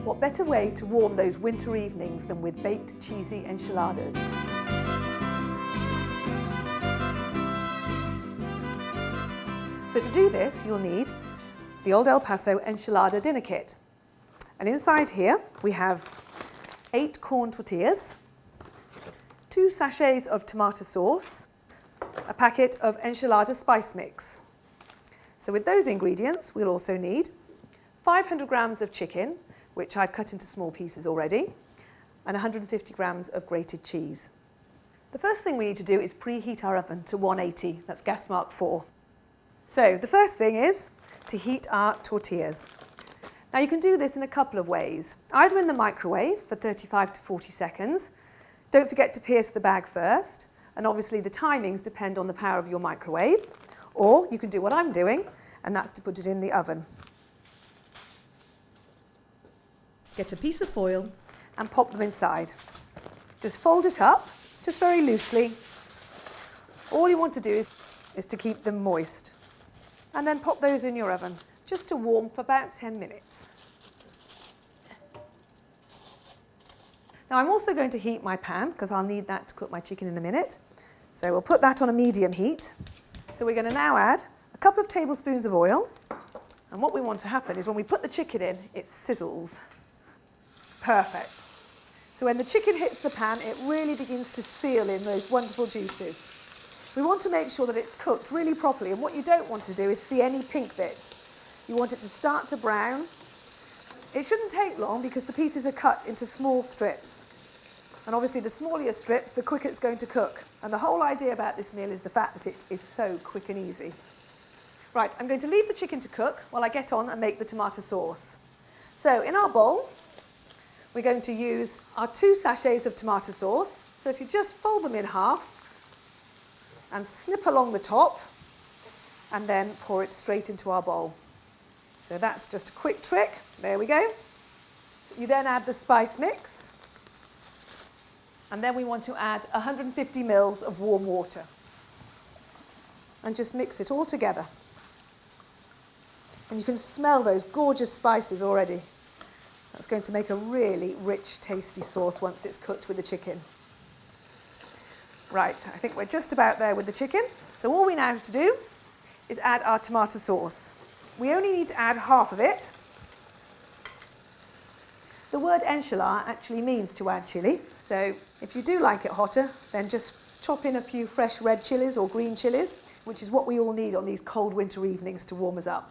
What better way to warm those winter evenings than with baked cheesy enchiladas? So to do this, you'll need the old El Paso enchilada dinner kit. And inside here, we have 8 corn tortillas, 2 sachets of tomato sauce, a packet of enchilada spice mix. So with those ingredients, we'll also need 500 grams of chicken, which I've cut into small pieces already, and 150 grams of grated cheese. The first thing we need to do is preheat our oven to 180, that's gas mark 4. So the first thing is to heat our tortillas. Now you can do this in a couple of ways, either in the microwave for 35 to 40 seconds. Don't forget to pierce the bag first, and obviously the timings depend on the power of your microwave, or you can do what I'm doing, and that's to put it in the oven. Get a piece of foil and pop them inside. Just fold it up, just very loosely. All you want to do is to keep them moist. And then pop those in your oven, just to warm for about 10 minutes. Now I'm also going to heat my pan, because I'll need that to cook my chicken in a minute. So we'll put that on a medium heat. So we're going to now add a couple of tablespoons of oil. And what we want to happen is when we put the chicken in, it sizzles. Perfect. So when the chicken hits the pan, it really begins to seal in those wonderful juices. We want to make sure that it's cooked really properly, and what you don't want to do is see any pink bits. You want it to start to brown. It shouldn't take long because the pieces are cut into small strips. And obviously the smaller your strips, the quicker it's going to cook. And the whole idea about this meal is the fact that it is so quick and easy. Right, I'm going to leave the chicken to cook while I get on and make the tomato sauce. So in our bowl, we're going to use our 2 sachets of tomato sauce. So if you just fold them in half and snip along the top and then pour it straight into our bowl. So that's just a quick trick. There we go. You then add the spice mix. And then we want to add 150 ml of warm water. And just mix it all together. And you can smell those gorgeous spices already. That's going to make a really rich, tasty sauce once it's cooked with the chicken. Right, I think we're just about there with the chicken. So all we now have to do is add our tomato sauce. We only need to add half of it. The word enchilada actually means to add chilli. So if you do like it hotter, then just chop in a few fresh red chilies or green chilies, which is what we all need on these cold winter evenings to warm us up.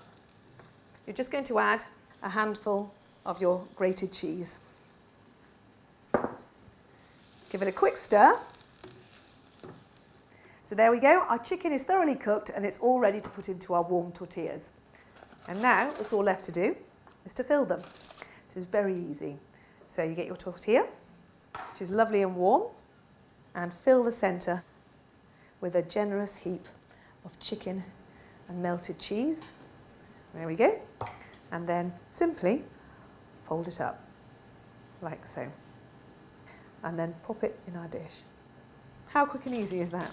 You're just going to add a handful of your grated cheese. Give it a quick stir. So there we go, our chicken is thoroughly cooked and it's all ready to put into our warm tortillas. And now, what's all left to do is to fill them. This is very easy. So you get your tortilla, which is lovely and warm, and fill the centre with a generous heap of chicken and melted cheese. There we go. And then simply fold it up, like so. And then pop it in our dish. How quick and easy is that?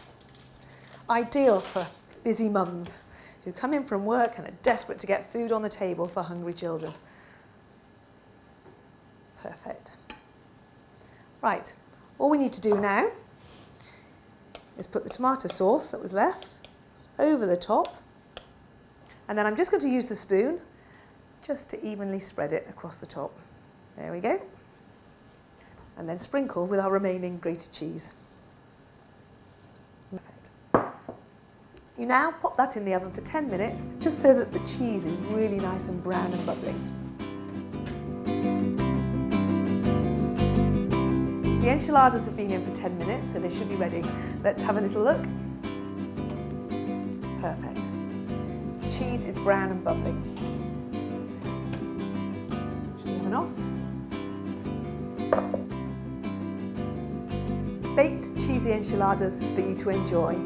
Ideal for busy mums who come in from work and are desperate to get food on the table for hungry children. Perfect. Right, all we need to do now is put the tomato sauce that was left over the top, and then I'm just going to use the spoon just to evenly spread it across the top. There we go. And then sprinkle with our remaining grated cheese. Perfect. You now pop that in the oven for 10 minutes, just so that the cheese is really nice and brown and bubbly. The enchiladas have been in for 10 minutes, so they should be ready. Let's have a little look. Perfect. The cheese is brown and bubbly. Switch the oven off. Baked cheesy enchiladas for you to enjoy.